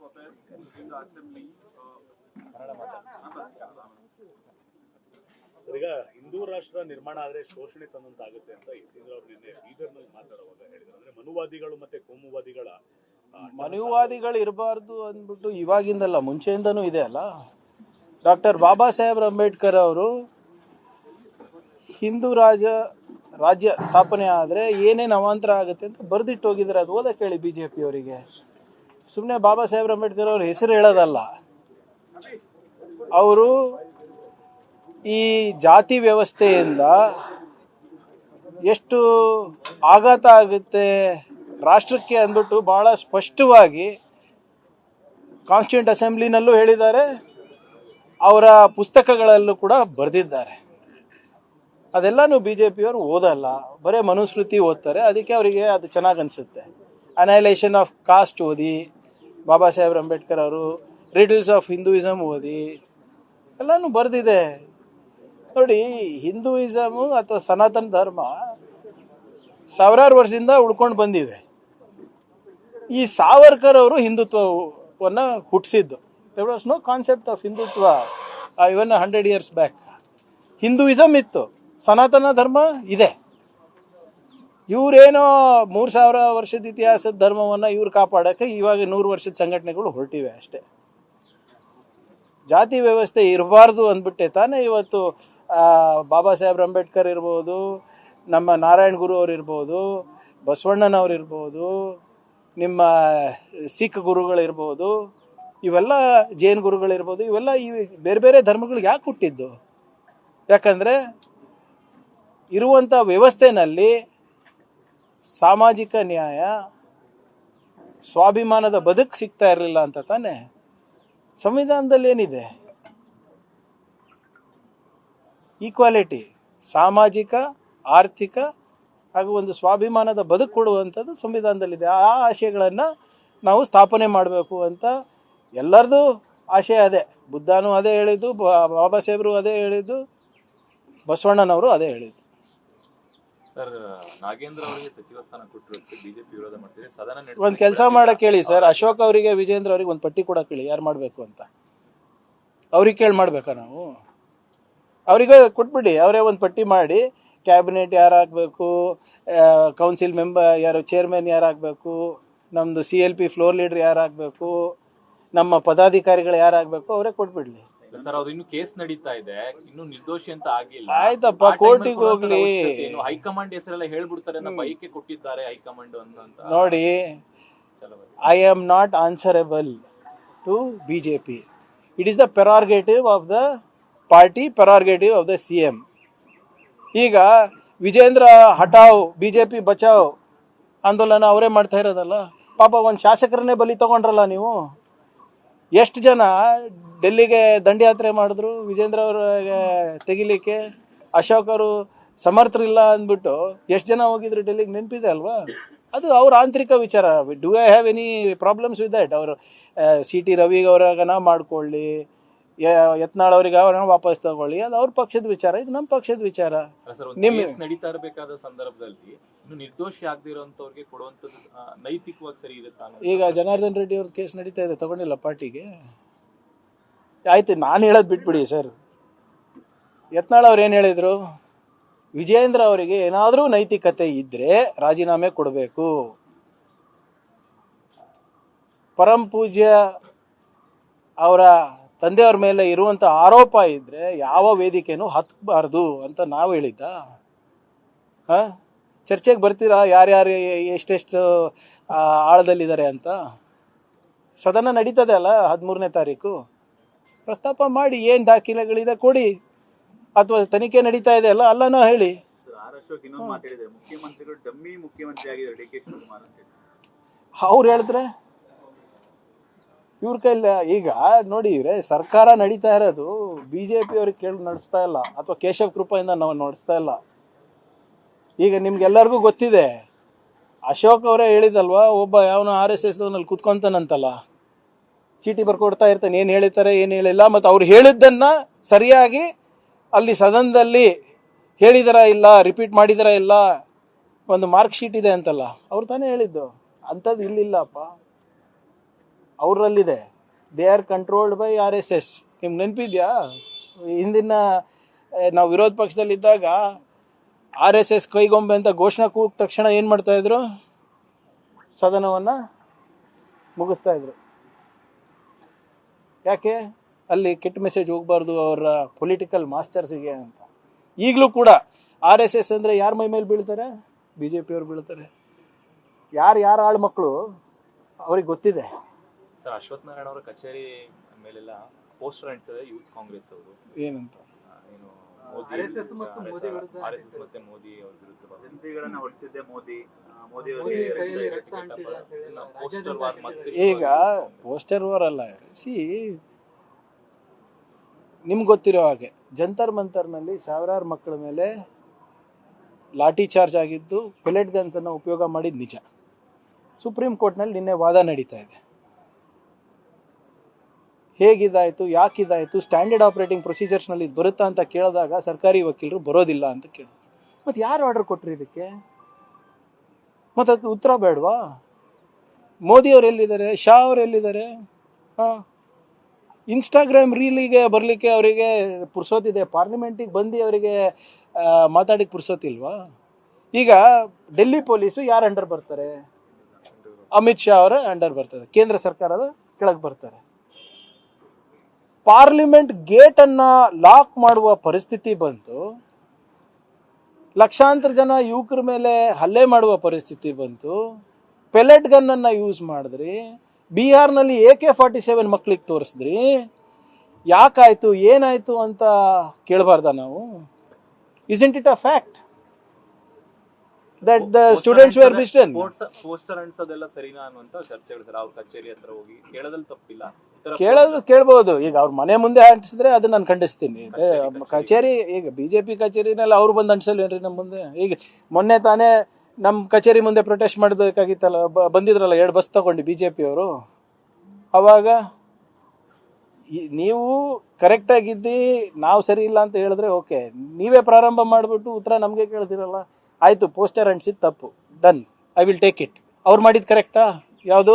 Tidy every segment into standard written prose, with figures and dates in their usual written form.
protest in the assembly. ಈಗ ಹಿಂದೂ ರಾಷ್ಟ್ರ ನಿರ್ಮಾಣ ಆದ್ರೆ ಶೋಷಣೆ ತಂದಂತಾಗುತ್ತೆ ಅಂತ ಯತೀಂದ್ರ ಅವರು ನಿನ್ನೆ ಬೀದರ್ನಲ್ಲಿ ಮಾತಾಡುವಾಗ ಹೇಳಿದ್ರು. ಅಂದ್ರೆ ಮನುವಾದಿಗಳು ಮತ್ತೆ ಕೋಮುವಾದಿಗಳ ಮನುವಾದಿಗಳು ಇರಬಾರ್ದು ಅಂದ್ಬಿಟ್ಟು ಇವಾಗಿಂದಲ್ಲ, ಮುಂಚೆಯಿಂದನೂ ಇದೆ ಅಲ್ಲ. ಡಾಕ್ಟರ್ ಬಾಬಾ ಸಾಹೇಬ್ ಅಂಬೇಡ್ಕರ್ ಅವರು ಹಿಂದೂ ರಾಜ್ಯ ಸ್ಥಾಪನೆ ಆದರೆ ಏನೇನು ಅವಾಂತರ ಆಗುತ್ತೆ ಅಂತ ಬರೆದಿಟ್ಟು ಹೋಗಿದ್ದಾರೆ. ಅದು ಓದಕ್ಕೆ ಹೇಳಿ BJP ಅವರಿಗೆ. ಸುಮ್ಮನೆ ಬಾಬಾ ಸಾಹೇಬ್ ಅಂಬೇಡ್ಕರ್ ಅವ್ರ ಹೆಸರು ಹೇಳೋದಲ್ಲ. ಅವರು ಈ ಜಾತಿ ವ್ಯವಸ್ಥೆಯಿಂದ ಎಷ್ಟು ಆಘಾತ ಆಗುತ್ತೆ ರಾಷ್ಟ್ರಕ್ಕೆ ಅಂದ್ಬಿಟ್ಟು ಬಹಳ ಸ್ಪಷ್ಟವಾಗಿ ಕಾನ್ಸ್ಟಿಟ್ಯೂಂಟ್ ಅಸೆಂಬ್ಲಿನಲ್ಲೂ ಹೇಳಿದ್ದಾರೆ, ಅವರ ಪುಸ್ತಕಗಳಲ್ಲೂ ಕೂಡ ಬರೆದಿದ್ದಾರೆ. ಅದೆಲ್ಲನೂ BJPಯವರು ಓದಲ್ಲ, ಬರೀ ಮನುಸ್ಮೃತಿ ಓದ್ತಾರೆ. ಅದಕ್ಕೆ ಅವರಿಗೆ ಅದು ಚೆನ್ನಾಗಿ ಅನಿಸುತ್ತೆ. ಅನೈಲೇಷನ್ ಆಫ್ ಕಾಸ್ಟ್ ಓದಿ, ಬಾಬಾ ಸಾಹೇಬ್ ಅಂಬೇಡ್ಕರ್ ಅವರು ರಿಡಲ್ಸ್ ಆಫ್ ಹಿಂದೂಯಿಸಮ್ ಓದಿ, ಎಲ್ಲನೂ ಬರೆದಿದೆ. ನೋಡಿ, ಹಿಂದೂಯಿಸಮು ಅಥವಾ ಸನಾತನ ಧರ್ಮ ಸಾವಿರಾರು ವರ್ಷದಿಂದ ಉಳ್ಕೊಂಡು ಬಂದಿದೆ. ಈ ಸಾವರ್ಕರ್ ಅವರು ಹಿಂದುತ್ವವನ್ನು ಹುಟ್ಟಿಸಿದ್ದು. There was no concept of Hindutva even 100 years back. Hinduism ಇತ್ತು, ಸನಾತನ ಧರ್ಮ ಇದೆ. ಇವರೇನೋ 3000 ವರ್ಷದ ಇತಿಹಾಸದ ಧರ್ಮವನ್ನು ಇವ್ರು ಕಾಪಾಡೋಕ್ಕೆ ಇವಾಗ 100 ವರ್ಷದ ಸಂಘಟನೆಗಳು ಹೊರಟಿವೆ ಅಷ್ಟೇ. ಜಾತಿ ವ್ಯವಸ್ಥೆ ಇರಬಾರ್ದು ಅಂದ್ಬಿಟ್ಟೆ ತಾನೇ ಇವತ್ತು ಬಾಬಾ ಸಾಹೇಬ್ ಅಂಬೇಡ್ಕರ್ ಇರ್ಬೋದು, ನಮ್ಮ ನಾರಾಯಣ ಗುರು ಅವರು ಇರ್ಬೋದು, ಬಸವಣ್ಣನವ್ರು ಇರ್ಬೋದು, ನಿಮ್ಮ ಸಿಖ್ ಗುರುಗಳಿರ್ಬೋದು, ಇವೆಲ್ಲ ಜೈನ್ ಗುರುಗಳಿರ್ಬೋದು, ಇವೆಲ್ಲ ಈ ಬೇರೆ ಬೇರೆ ಧರ್ಮಗಳಿಗೆ ಯಾಕೆ ಹುಟ್ಟಿದ್ದು? ಯಾಕಂದರೆ ಇರುವಂಥ ವ್ಯವಸ್ಥೆನಲ್ಲಿ ಸಾಮಾಜಿಕ ನ್ಯಾಯ, ಸ್ವಾಭಿಮಾನದ ಬದುಕು ಸಿಗ್ತಾ ಇರಲಿಲ್ಲ ಅಂತ ತಾನೆ. ಸಂವಿಧಾನದಲ್ಲಿ ಏನಿದೆ? ಈಕ್ವಾಲಿಟಿ, ಸಾಮಾಜಿಕ, ಆರ್ಥಿಕ ಹಾಗೂ ಒಂದು ಸ್ವಾಭಿಮಾನದ ಬದುಕು ಕೊಡುವಂಥದ್ದು ಸಂವಿಧಾನದಲ್ಲಿದೆ. ಆ ಆಶಯಗಳನ್ನು ನಾವು ಸ್ಥಾಪನೆ ಮಾಡಬೇಕು ಅಂತ ಎಲ್ಲರದು ಆಶಯ ಅದೇ. ಬುದ್ಧನೂ ಅದೇ ಹೇಳಿದ್ದು, ಬಾಬಾ ಸಾಹೇಬರು ಅದೇ ಹೇಳಿದ್ದು, ಬಸವಣ್ಣನವರು ಅದೇ ಹೇಳಿದ್ದು. ಸರ್, ನಾಗೇಂದ್ರ ಅವರಿಗೆ ಸಚಿವ ಸ್ಥಾನ ಕೊಟ್ಟಿರೋದಕ್ಕೆ ಬಿಜೆಪಿ ವಿರೋಧ ಮಾಡ್ತಿದೆ. ಸದನ ಒಂದು ಕೆಲಸ ಮಾಡಕ್ಕೆ ಹೇಳಿ ಸರ್, ಅಶೋಕ್ ಅವರಿಗೆ, ವಿಜೇಂದ್ರ ಅವರಿಗೆ ಒಂದು ಪಟ್ಟಿ ಕೊಡಕ್ಕೆ ಹೇಳಿ, ಯಾರು ಮಾಡಬೇಕು ಅಂತ. ಅವ್ರಿಗೆ ಕೇಳಿ ಮಾಡ್ಬೇಕಾ ನಾವು? ಅವರಿಗೆ ಕೊಟ್ಬಿಡಿ, ಅವರೇ ಒಂದು ಪಟ್ಟಿ ಮಾಡಿ, ಕ್ಯಾಬಿನೆಟ್ ಯಾರು ಆಗಬೇಕು, ಕೌನ್ಸಿಲ್ ಮೆಂಬರ್ ಯಾರು, ಚೇರ್ಮನ್ ಯಾರು ಆಗಬೇಕು, ನಮ್ಮದು CLP ಫ್ಲೋರ್ ಲೀಡರ್ ಯಾರು ಆಗಬೇಕು, ನಮ್ಮ ಪದಾಧಿಕಾರಿಗಳು ಯಾರು ಆಗಬೇಕು, ಅವರೇ ಕೊಟ್ಬಿಡ್ಲಿ. ಸರ್, ಅದು ಇನ್ನು ಕೇಸ್ ನಡೀತಾ ಇದೆ, ಇನ್ನು ನಿರ್ದೋಷಿ ಅಂತ ಆಗಿಲ್ಲ. ಆಯ್ತಪ್ಪ, ಕೋರ್ಟಿಗೆ ಹೋಗ್ಲಿ. ಹೈಕಮಾಂಡ್ ಹೆಸರೆಲ್ಲ ಹೇಳ್ಬಿಡ್ತಾರೆ, ಬೈಕ್ ಕೊಟ್ಟಿದ್ದಾರೆ ಹೈಕಮಾಂಡ್ ಅಂತ. ನೋಡಿ, I am not answerable to BJP. It is the prerogative of the party, prerogative of the CM. ಈಗ ವಿಜೇಂದ್ರ ಹಟಾವ್ BJP ಬಚಾವ್ ಆಂದೋಲನ ಅವರೇ ಮಾಡ್ತಾ ಇರೋದಲ್ಲ. ಪಾಪ ಒಂದು ಶಾಸಕರನ್ನೇ ಬಲಿ ತಗೊಂಡ್ರಲ್ಲ ನೀವು. ಎಷ್ಟು ಜನ ಡೆಲ್ಲಿಗೆ ದಂಡಯಾತ್ರೆ ಮಾಡಿದ್ರು ವಿಜೇಂದ್ರ ಅವ್ರಿಗೆ ತೆಗಿಲಿಕ್ಕೆ? ಅಶೋಕ್ ಅವರು ಸಮರ್ಥರಿಲ್ಲ ಅಂದ್ಬಿಟ್ಟು ಎಷ್ಟು ಜನ ಹೋಗಿದ್ರು ಡೆಲ್ಲಿಗೆ, ನೆನಪಿದೆ ಅಲ್ವಾ? ಅದು ಅವ್ರ ಆಂತರಿಕ ವಿಚಾರ. Do I have any problems with that? ಅವರು CT ರವಿಗೆ ಅವ್ರಾಗನ ಮಾಡ್ಕೊಳ್ಳಿ, ಯತ್ನಾಳ್ ಅವ್ರಿಗೆ ಅವ್ರನ್ನ ವಾಪಸ್ ತಗೊಳ್ಳಿ, ಅದು ಅವ್ರ ಪಕ್ಷದ ವಿಚಾರ, ಇದು ನಮ್ಮ ಪಕ್ಷದ ವಿಚಾರ. ನಡೀತಾ ಇರಬೇಕಾದ ಸಂದರ್ಭದಲ್ಲಿ ಇನ್ನು ನಿರ್ದೋಷಿ ಆಗದಿರೋಂಥವ್ರಿಗೆ ಕೊಡುವಂಥದ್ದು ನೈತಿಕವಾಗಿ ಸರಿ ಇರುತ್ತಾ? ಈಗ ಜನಾರ್ದನ್ ರೆಡ್ಡಿ ಅವ್ರ ಕೇಸ್ ನಡೀತಾ ಇದೆ, ತಗೊಂಡಿಲ್ಲ ಪಾರ್ಟಿಗೆ. ಆಯ್ತು, ನಾನು ಹೇಳೋದು ಬಿಟ್ಬಿಡಿ ಸರ್. ಯತ್ನಾಳ್ ಅವ್ರು ಏನು ಹೇಳಿದ್ರು? ವಿಜೇಂದ್ರ ಅವರಿಗೆ ಏನಾದರೂ ನೈತಿಕತೆ ಇದ್ರೆ ರಾಜೀನಾಮೆ ಕೊಡಬೇಕು. ಪರಂ ಪೂಜ್ಯ ಅವರ ತಂದೆಯವ್ರ ಮೇಲೆ ಇರುವಂಥ ಆರೋಪ ಇದ್ರೆ ಯಾವ ವೇದಿಕೆನೂ ಹತ್ತಬಾರ್ದು ಅಂತ ನಾವು ಹೇಳಿದ್ದ? ಚರ್ಚೆಗೆ ಬರ್ತೀರಾ ಯಾರ್ಯಾರು ಎಷ್ಟೆಷ್ಟು ಆಳದಲ್ಲಿದ್ದಾರೆ ಅಂತ? ಸದನ ನಡೀತದೆ ಅಲ್ಲ 13ನೇ ತಾರೀಕು, ಪ್ರಸ್ತಾಪ ಮಾಡಿ, ಏನು ದಾಖಲೆಗಳಿದೆ ಕೊಡಿ, ಅಥವಾ ತನಿಖೆ ನಡೀತಾ ಇದೆ ಅಲ್ಲ, ಅಲ್ಲನೋ ಹೇಳಿ. ಅಶೋಕ್ ಇನ್ನೊಂದು ಮಾತಾಡಿದ್ದಾರೆ, ಮುಖ್ಯಮಂತ್ರಿಗಳು ಡಮ್ಮಿ ಮುಖ್ಯಮಂತ್ರಿ ಆಗಿದ್ದಾರೆ DK ಶಿವಕುಮಾರ್ ಅಂತ. ಅವ್ರು ಹೇಳಿದ್ರೆ ಇವ್ರ ಕೈಲಿ. ಈಗ ನೋಡಿ, ಇವ್ರೆ ಸರ್ಕಾರ ನಡೀತಾ ಇರೋದು BJP ಅವ್ರಿಗೆ ಕೇಳಿ ನಡೆಸ್ತಾ ಇಲ್ಲ, ಅಥವಾ ಕೇಶವ್ ಕೃಪೆಯಿಂದ ನಾವು ನಡೆಸ್ತಾ ಇಲ್ಲ. ಈಗ ನಿಮ್ಗೆಲ್ಲರಿಗೂ ಗೊತ್ತಿದೆ, ಅಶೋಕ್ ಅವರೇ ಹೇಳಿದಲ್ವಾ, ಒಬ್ಬ ಯಾವನೋ RSS ನಲ್ಲಿ ಕುತ್ಕೊಂತಾನಂತಲ್ಲ, ಚೀಟಿ ಬರ್ಕೊಡ್ತಾ ಇರ್ತಾನೆ, ಏನು ಹೇಳಿತಾರೆ ಏನು ಹೇಳಿಲ್ಲ, ಮತ್ತು ಅವ್ರು ಹೇಳಿದ್ದನ್ನ ಸರಿಯಾಗಿ ಅಲ್ಲಿ ಸದನದಲ್ಲಿ ಹೇಳಿದಾರ ಇಲ್ಲ, ರಿಪೀಟ್ ಮಾಡಿದಾರ ಇಲ್ಲ, ಒಂದು ಮಾರ್ಕ್ ಶೀಟ್ ಇದೆ ಅಂತಲ್ಲ, ಅವ್ರು ತಾನೇ ಹೇಳಿದ್ದು. ಅಂಥದ್ದು ಇಲ್ಲಿಲ್ಲಪ್ಪ. ಅವರಲ್ಲಿದೆ. They are controlled by RSS. ನಿಮ್ಗೆ ನೆನಪಿದ್ಯಾ ಹಿಂದಿನ ನಾವು ವಿರೋಧ ಪಕ್ಷದಲ್ಲಿದ್ದಾಗ RSS ಕೈಗೊಂಬೆ ಅಂತ ಘೋಷಣೆ ಕೂಗಿದ ತಕ್ಷಣ ಏನು ಮಾಡ್ತಾ ಇದ್ರು, ಸದನವನ್ನು ಮುಗಿಸ್ತಾ ಇದ್ರು. ಯಾಕೆ? ಅಲ್ಲಿ ಕೆಟ್ಟ ಮೆಸೇಜ್ ಹೋಗ್ಬಾರ್ದು ಅವರ ಪೊಲಿಟಿಕಲ್ ಮಾಸ್ಟರ್ಸಿಗೆ ಅಂತ. ಈಗಲೂ ಕೂಡ RSS ಅಂದರೆ ಯಾರ ಮೈ ಮೇಲೆ ಬೀಳ್ತಾರೆ? BJP ಅವ್ರು ಬೀಳ್ತಾರೆ. ಯಾರು ಆಳು ಮಕ್ಕಳು ಅವ್ರಿಗೆ ಗೊತ್ತಿದೆ. ಸರ್, ಅಶ್ವಥ್ ನಾರಾಯಣ ಅವರ ಕಚೇರಿ ಮೇಲೆಲ್ಲ ಪೋಸ್ಟರ್ ಅಂಟಿಸಿದೆ ಯೂತ್ ಕಾಂಗ್ರೆಸ್ ಅವರು. ಏನಂತ? ಏನು RSS ಮತ್ತೆ ಮೋದಿ ಅವ್ರ ವಿರುದ್ಧ ಸೆನ್ಸಿಗಳನ್ನ ಹೊರಡಿಸಿದ್ದೆ ಮೋದಿ ಪೋಸ್ಟರ್ ವಾರ್ ಮತ್ತೆ ಈಗ ಪೋಸ್ಟರ್ ವಾರ್ ಅಲ್ಲ. ನಿಮ್ಗೆ ಗೊತ್ತಿರೋ ಹಾಗೆ ಜಂತರ್ ಮಂತರ್ನಲ್ಲಿ ಸಾವಿರಾರು ಮಕ್ಕಳ ಮೇಲೆ ಲಾಠಿ ಚಾರ್ಜ್ ಆಗಿದ್ದು ಪೆಲೆಟ್ ಗನ್ಸ್ ಅನ್ನು ಉಪಯೋಗ ಮಾಡಿದ ನಿಜ. ಸುಪ್ರೀಂ ಕೋರ್ಟ್ನಲ್ಲಿ ನಿನ್ನೆ ವಾದ ನಡೀತಾ ಇದೆ. ಹೇಗಿದಾಯಿತು, ಯಾಕಿದಾಯಿತು, ಸ್ಟ್ಯಾಂಡರ್ಡ್ ಆಪರೇಟಿಂಗ್ ಪ್ರೊಸೀಜರ್ಸ್ನಲ್ಲಿ ಬರುತ್ತಾ ಅಂತ ಕೇಳಿದಾಗ ಸರ್ಕಾರಿ ವಕೀಲರು ಬರೋದಿಲ್ಲ ಅಂತ ಕೇಳಿದ್ರು. ಮತ್ತು ಯಾರು ಆರ್ಡರ್ ಕೊಟ್ಟರು ಇದಕ್ಕೆ? ಮತ್ತು ಅದಕ್ಕೆ ಉತ್ತರ ಬೇಡವಾ? ಮೋದಿ ಅವ್ರು ಎಲ್ಲಿದ್ದಾರೆ? ಶಾ ಅವ್ರು ಎಲ್ಲಿದ್ದಾರೆ? ಇನ್ಸ್ಟಾಗ್ರಾಮ್ ರೀಲಿಗೆ ಬರಲಿಕ್ಕೆ ಅವರಿಗೆ ಪುರ್ಸೋತಿದೆ, ಪಾರ್ಲಿಮೆಂಟಿಗೆ ಬಂದು ಅವರಿಗೆ ಮಾತಾಡಿಕ್ಕೆ ಪುರ್ಸೋತಿಲ್ವಾ? ಈಗ ಡೆಲ್ಲಿ ಪೊಲೀಸು ಯಾರು ಅಂಡರ್ ಬರ್ತಾರೆ? ಅಮಿತ್ ಶಾ ಅವರ ಅಂಡರ್ ಬರ್ತಾರೆ, ಕೇಂದ್ರ ಸರ್ಕಾರದ ಕೆಳಗೆ ಬರ್ತಾರೆ. ಪಾರ್ಲಿಮೆಂಟ್ ಗೇಟನ್ನು ಲಾಕ್ ಮಾಡುವ ಪರಿಸ್ಥಿತಿ ಬಂತು. ಲಕ್ಷಾಂತರ ಜನ ಯುವಕರ ಮೇಲೆ ಹಲ್ಲೆ ಮಾಡುವ ಪರಿಸ್ಥಿತಿ ಬಂತು. ಪೆಲೆಟ್ ಗನ್ನನ್ನು ಯೂಸ್ ಮಾಡಿದ್ರಿ. ಬಿಹಾರ್ನಲ್ಲಿ AK-47 ಮಕ್ಕಳಿಗೆ ತೋರಿಸಿದ್ರಿ. ಯಾಕಾಯ್ತು, ಏನಾಯ್ತು ಅಂತ ಕೇಳಬಾರ್ದ ನಾವು? Isn't it a fact that the students were beaten? Poster ಅಂಟಿಸೋದೆಲ್ಲ ಸರಿನಾ ಅನ್ನುವಂತ ಚರ್ಚೆಗಳು ಸರ್. ಅವ್ರ ಕಚೇರಿ ಹತ್ರ ಹೋಗಿ ಕೇಳೋದ್ರಲ್ಲಿ ತಪ್ಪಿಲ್ಲ, ಕೇಳ್ಬೋದು. ಈಗ ಅವ್ರ ಮನೆ ಮುಂದೆ ಅಂಟಿಸಿದ್ರೆ ಅದು ನಾನು ಖಂಡಿಸ್ತೀನಿ. ಕಚೇರಿ, ಈಗ BJP ಕಚೇರಿನಲ್ಲಿ ಅವ್ರು ಬಂದು ಅಂಟಿಸಲ್ವೇನ್ರಿ ನಮ್ಮ ಮುಂದೆ? ಈಗ ಮೊನ್ನೆ ತಾನೇ ನಮ್ಮ ಕಚೇರಿ ಮುಂದೆ ಪ್ರೊಟೆಸ್ಟ್ ಮಾಡಬೇಕಾಗಿತ್ತಲ್ಲ, ಬಂದಿದ್ರಲ್ಲ 2 ಬಸ್ ತಗೊಂಡು BJP ಅವರು. ಅವಾಗ ನೀವು ಕರೆಕ್ಟಾಗಿದ್ದು ನಾವು ಸರಿ ಇಲ್ಲ ಅಂತ ಹೇಳಿದ್ರೆ ಓಕೆ, ನೀವೇ ಪ್ರಾರಂಭ ಮಾಡಿಬಿಟ್ಟು ಉತ್ತರ ನಮಗೆ ಕೇಳ್ತಿರಲ್ಲ. ಆಯಿತು, ಪೋಸ್ಟರ್ ಅಂಟಿಸಿದ ತಪ್ಪು, done, I will take it. ಅವ್ರು ಮಾಡಿದ್ದು ಕರೆಕ್ಟಾ? ಯಾವುದು?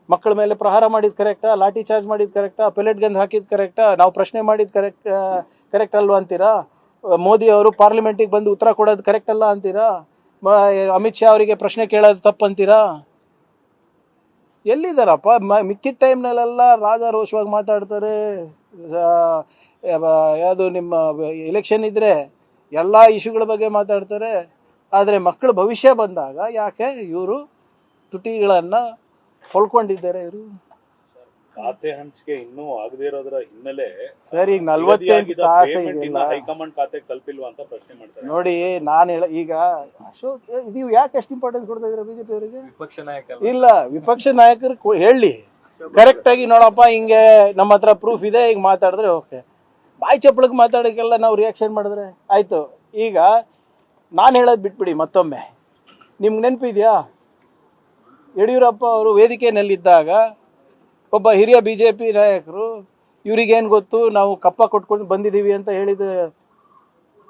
ಮಕ್ಕಳ ಮೇಲೆ ಪ್ರಹಾರ ಮಾಡಿದ್ದು ಕರೆಕ್ಟಾ? ಲಾಠಿ ಚಾರ್ಜ್ ಮಾಡಿದ್ದು ಕರೆಕ್ಟಾ? ಪೆಲೆಟ್ ಗನ್ ಹಾಕಿದ್ದು ಕರೆಕ್ಟಾ? ನಾವು ಪ್ರಶ್ನೆ ಮಾಡಿದ್ದು ಕರೆಕ್ಟ್ ಅಲ್ವಾ ಅಂತೀರಾ? ಮೋದಿ ಅವರು ಪಾರ್ಲಿಮೆಂಟಿಗೆ ಬಂದು ಉತ್ತರ ಕೊಡೋದು ಕರೆಕ್ಟ್ ಅಲ್ಲ ಅಂತೀರಾ? ಅಮಿತ್ ಶಾ ಅವರಿಗೆ ಪ್ರಶ್ನೆ ಕೇಳೋದು ತಪ್ಪು ಅಂತೀರಾ? ಎಲ್ಲಿದ್ದಾರಪ್ಪ? ಮಿಕ್ಕಿದ ಟೈಮ್ನಲ್ಲೆಲ್ಲ ರಾಜಾರೋಷವಾಗಿ ಮಾತಾಡ್ತಾರೆ. ಯಾವುದು ನಿಮ್ಮ ಎಲೆಕ್ಷನ್ ಇದ್ರೆ ಎಲ್ಲ ಇಶ್ಯೂಗಳ ಬಗ್ಗೆ ಮಾತಾಡ್ತಾರೆ. ಆದರೆ ಮಕ್ಕಳ ಭವಿಷ್ಯ ಬಂದಾಗ ಯಾಕೆ ಇವರು ತುಟಿಗಳನ್ನು ಹೊಲ್ಕೊಂಡಿದ್ದಾರೆ? ಇವರು ಖಾತೆ ಹಂಚಿಕೆ ಇನ್ನೂ ಆಗದೇ ಇರೋದ್ರ ಹಿನ್ನೆಲೆ ಸರ್, ಈಗ 48 ತಾಸು ಇದೆಯಲ್ಲ, ಹೈಕಮಾಂಡ್ ಖಾತೆ ತಲುಪಿಲ್ವಾ ಅಂತ ಪ್ರಶ್ನೆ ಮಾಡ್ತಾರೆ. ನೋಡಿ, ನಾನು ಈಗ ಅಶೋಕ್, ನೀವು ಯಾಕೆ ಅಷ್ಟು ಇಂಪಾರ್ಟೆನ್ಸ್ ಕೊಡ್ತಾ ಇದ್ದೀರಾ BJP ಅವರಿಗೆ? ವಿಪಕ್ಷ ನಾಯಕ ಇಲ್ಲ, ವಿಪಕ್ಷ ನಾಯಕರು ಹೇಳಿ ಕರೆಕ್ಟ್ ಆಗಿ, ನೋಡಪ್ಪ ಹಿಂಗೆ ನಮ್ಮ ಹತ್ರ ಪ್ರೂಫ್ ಇದೆ, ಈಗ ಮಾತಾಡಿದ್ರೆ ಓಕೆ. ಬಾಯಿ ಚಪ್ಪಳಕ್ಕೆ ಮಾತಾಡೋಕ್ಕೆಲ್ಲ ನಾವು ರಿಯಾಕ್ಷನ್ ಮಾಡಿದ್ರೆ ಆಯ್ತು. ಈಗ ನಾನು ಹೇಳೋದು ಬಿಟ್ಬಿಡಿ. ಮತ್ತೊಮ್ಮೆ ನಿಮ್ಗೆ ನೆನಪಿದೆಯಾ, ಯಡಿಯೂರಪ್ಪ ಅವರು ವೇದಿಕೆಯಲ್ಲಿದ್ದಾಗ ಒಬ್ಬ ಹಿರಿಯ BJP ನಾಯಕರು ಇವ್ರಿಗೇನು ಗೊತ್ತು, ನಾವು ಕಪ್ಪ ಕೊಟ್ಕೊಂಡು ಬಂದಿದ್ದೀವಿ ಅಂತ ಹೇಳಿದ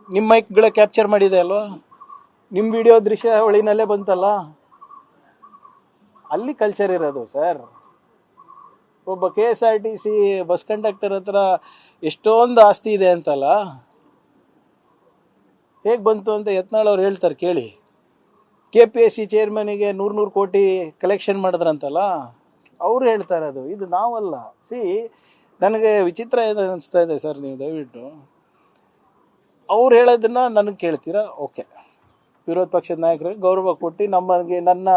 ನಿಮ್ಮ ಮೈಕ್ಗಳ ಕ್ಯಾಪ್ಚರ್ ಮಾಡಿದೆ ಅಲ್ವಾ? ನಿಮ್ಮ ವಿಡಿಯೋ ದೃಶ್ಯಾವಳಿನಲ್ಲೇ ಬಂತಲ್ಲ. ಅಲ್ಲಿ ಕಲ್ಚರ್ ಇರೋದು ಸರ್. ಒಬ್ಬ KSRTC ಬಸ್ ಕಂಡಕ್ಟರ್ ಹತ್ರ ಎಷ್ಟೊಂದು ಆಸ್ತಿ ಇದೆ ಅಂತಲ್ಲ, ಹೇಗೆ ಬಂತು ಅಂತ ಯತ್ನಾಳ್ ಅವ್ರು ಹೇಳ್ತಾರೆ ಕೇಳಿ. KPSC ಚೇರ್ಮನಿಗೆ 100 ಕೋಟಿ ಕಲೆಕ್ಷನ್ ಮಾಡಿದ್ರಂತಲ್ಲ, ಅವ್ರು ಹೇಳ್ತಾ ಇರೋದು, ಇದು ನಾವಲ್ಲ. ನನಗೆ ವಿಚಿತ್ರ ಅನಿಸ್ತಾ ಇದೆ ಸರ್. ನೀವು ದಯವಿಟ್ಟು ಅವ್ರು ಹೇಳೋದನ್ನ ನನಗೆ ಕೇಳ್ತೀರಾ? ಓಕೆ, ವಿರೋಧ ಪಕ್ಷದ ನಾಯಕರಿಗೆ ಗೌರವ ಕೊಟ್ಟು ನನ್ನ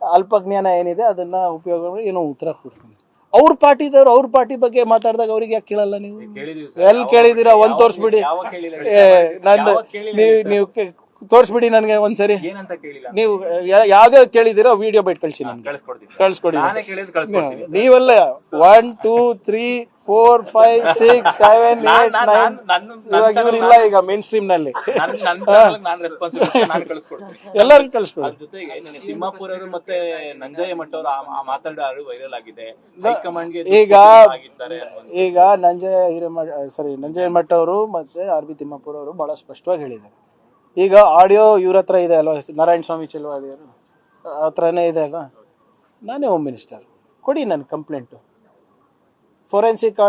ಅಲ್ಪಜ್ಞಾನ ಏನಿದೆ ಅದನ್ನು ಉಪಯೋಗ ಮಾಡಿ ಏನೋ ಉತ್ತರ ಕೊಡ್ತೀನಿ. ಅವ್ರ ಪಾರ್ಟಿದವ್ರು ಅವ್ರ ಪಾರ್ಟಿ ಬಗ್ಗೆ ಮಾತಾಡಿದಾಗ ಅವ್ರಿಗೆ ಯಾಕೆ ಕೇಳಲ್ಲ? ನೀವು ಎಲ್ಲಿ ಕೇಳಿದ್ದೀರಾ? ಒಂದು ತೋರಿಸ್ಬಿಡಿ. ನಂದು ನೀವು ತೋರಿಸ್ಬಿಡಿ ನನಗೆ ಒಂದ್ಸರಿ. ನೀವು ಯಾವ್ದೇ ಕೇಳಿದಿರೋ ವಿಡಿಯೋ ಬೈಟ್ ಕಳಿಸಿ, ನನ್ಗೆ ಕಳ್ಸ್ಕೊಡಿ. ನೀವೆಲ್ಲ 1 2 3 4 5 6 7 8 9 ಇವಾಗ ಇವರಿಲ್ಲ ಈಗ ಮೇನ್ ಸ್ಟ್ರೀಮ್ ನಲ್ಲಿ. ಎಲ್ಲರಿಗೂ ಕಳಿಸ್ಕೊಡಿ. ಜೊತೆಗೆ ತಿಮ್ಮಾಪುರ ಅವರು ಮತ್ತೆ ನಂಜಯ್ಯ ಮಠ ಅವರು ಮಾತಾಡೋ ವೈರಲ್ ಆಗಿದೆ. ಈಗ ನಂಜಯ್ಯ ಮಠ ಅವರು ಮತ್ತೆ RB ತಿಮ್ಮಾಪುರ ಅವರು ಬಹಳ ಸ್ಪಷ್ಟವಾಗಿ ಹೇಳಿದ್ದಾರೆ. ಈಗ ಆಡಿಯೋ ಇವ್ರ ಹತ್ರ ಇದೆ ಅಲ್ವಾ, ನಾರಾಯಣ ಸ್ವಾಮಿ ಚೆಲುವಾದಿಯವರು ಹತ್ರನೇ ಇದೆ ಅಲ್ವಾ? ನಾನೇ ಹೋಮ್ ಮಿನಿಸ್ಟರ್, ಕೊಡಿ ನನ್ನ ಕಂಪ್ಲೇಂಟು, ಫೋರೆನ್ಸಿಕ್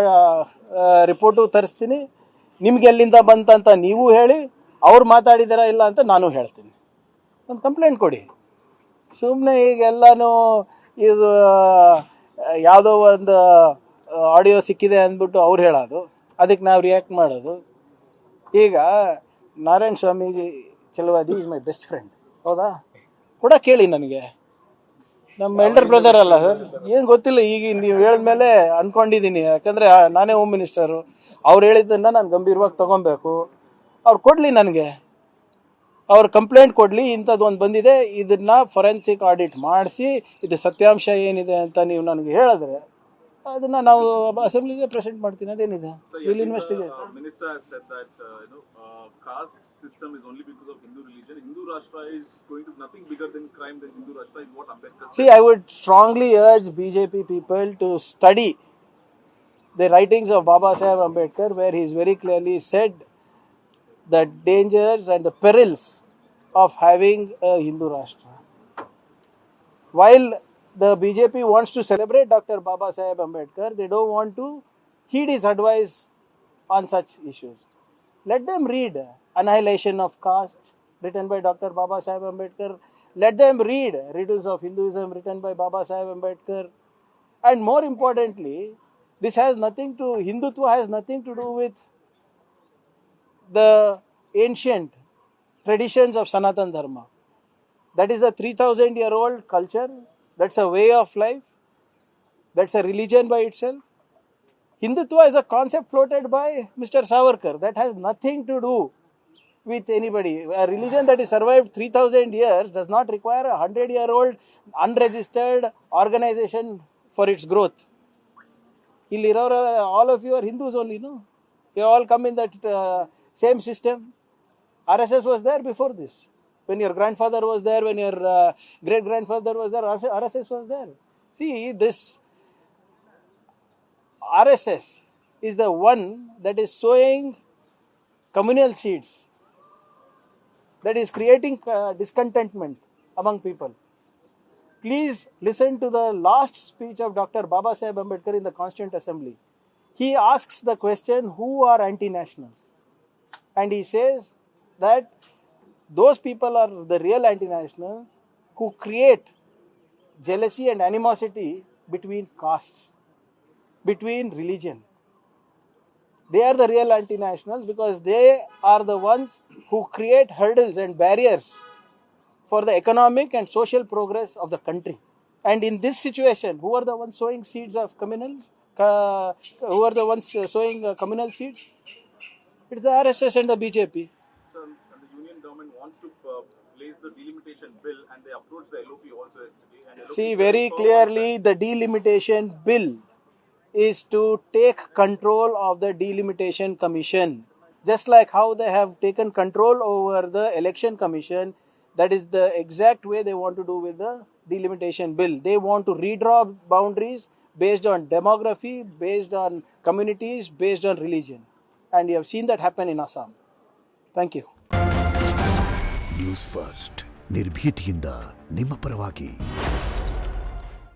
ರಿಪೋರ್ಟು ತರಿಸ್ತೀನಿ, ನಿಮ್ಗೆ ಎಲ್ಲಿಂದ ಬಂತಂತ ನೀವು ಹೇಳಿ, ಅವ್ರು ಮಾತಾಡಿದಾರಾ ಇಲ್ಲ ಅಂತ ನಾನು ಹೇಳ್ತೀನಿ. ಒಂದು ಕಂಪ್ಲೇಂಟ್ ಕೊಡಿ. ಸುಮ್ಮನೆ ಈಗೆಲ್ಲನೂ ಇದು ಯಾವುದೋ ಒಂದು ಆಡಿಯೋ ಸಿಕ್ಕಿದೆ ಅಂದ್ಬಿಟ್ಟು ಅವ್ರು ಹೇಳೋದು, ಅದಕ್ಕೆ ನಾವು ರಿಯಾಕ್ಟ್ ಮಾಡೋದು. ಈಗ Narayana Swamiji Chalavadi is my best friend, ಹೌದಾ? ಕೂಡ ಕೇಳಿ ನನಗೆ, ನಮ್ಮ ಎಲ್ಡರ್ ಬ್ರದರ್ ಅಲ್ಲ ಸರ್, ಏನು ಗೊತ್ತಿಲ್ಲ. ಈಗ ನೀವು ಹೇಳಿದ್ಮೇಲೆ ಅಂದ್ಕೊಂಡಿದ್ದೀನಿ, ಯಾಕಂದರೆ ನಾನೇ ಹೋಮ್ ಮಿನಿಸ್ಟರು. ಅವ್ರು ಹೇಳಿದ್ದನ್ನು ನಾನು ಗಂಭೀರವಾಗಿ ತೊಗೊಬೇಕು. ಅವ್ರು ಕೊಡಲಿ ನನಗೆ, ಅವ್ರ ಕಂಪ್ಲೇಂಟ್ ಕೊಡಲಿ, ಇಂಥದ್ದು ಒಂದು ಬಂದಿದೆ, ಇದನ್ನು ಫೊರೆನ್ಸಿಕ್ ಆಡಿಟ್ ಮಾಡಿಸಿ ಇದು ಸತ್ಯಾಂಶ ಏನಿದೆ ಅಂತ ನೀವು ನನಗೆ ಹೇಳಿದ್ರೆ ಅದನ್ನು ನಾವು ಅಸೆಂಬ್ಲಿಗೆ ಪ್ರೆಸೆಂಟ್ ಮಾಡ್ತೀನಿ. ಅದೇನಿದೆ, will investigate. Minister has said that caste system is only because of Hindu religion. Hindu Rashtra is going to nothing bigger than crime than Hindu Rashtra is what Ambedkar said. See, I would strongly urge BJP people to study the writings of Baba Saheb Ambedkar, where he's very clearly said the dangers and the perils of having a Hindu Rashtra. While the BJP wants to celebrate Dr. Baba Saheb Ambedkar, they don't want to heed his advice on such issues. Let them read Annihilation of Caste, written by Dr. Baba Saheb Ambedkar. Let them read Riddles of Hinduism, written by Baba Saheb Ambedkar. And more importantly, this has nothing to, Hindutva has nothing to do with the ancient traditions of Sanatan Dharma. That is a 3,000-year-old culture. That's a way of life. That's a religion by itself. Hindutva is a concept floated by Mr. Savarkar. That has nothing to do with anybody. A religion that is survived 3,000 years does not require a 100-year-old unregistered organization for its growth. All of you are Hindus only, no? You all come in that same system. RSS was there before this. When your grandfather was there, when your great-grandfather was there, RSS was there. See, this RSS is the one that is sowing communal seeds, that is creating discontentment among people. Please listen to the last speech of Dr. Baba Saheb Ambedkar in the Constituent Assembly. He asks the question, who are anti-nationals? And he says that those people are the real anti-nationals who create jealousy and animosity between castes, between religion. They are the real anti-nationals because they are the ones who create hurdles and barriers for the economic and social progress of the country. And in this situation, who are the ones sowing seeds of communal? Who are the ones sowing communal seeds? It's the RSS and the BJP. So, the union government wants to place the delimitation bill, and they approached the LOP also yesterday. And LOP See, said very clearly, the delimitation bill is to take control of the delimitation commission. Just like how they have taken control over the election commission, that is the exact way they want to do with the delimitation bill. They want to redraw boundaries based on demography, based on communities, based on religion. And you have seen that happen in Assam. Thank you. News first ನಿರ್ಭೀತಿಯಿಂದ ನಿಮ್ಮ ಪರವಾಗಿ.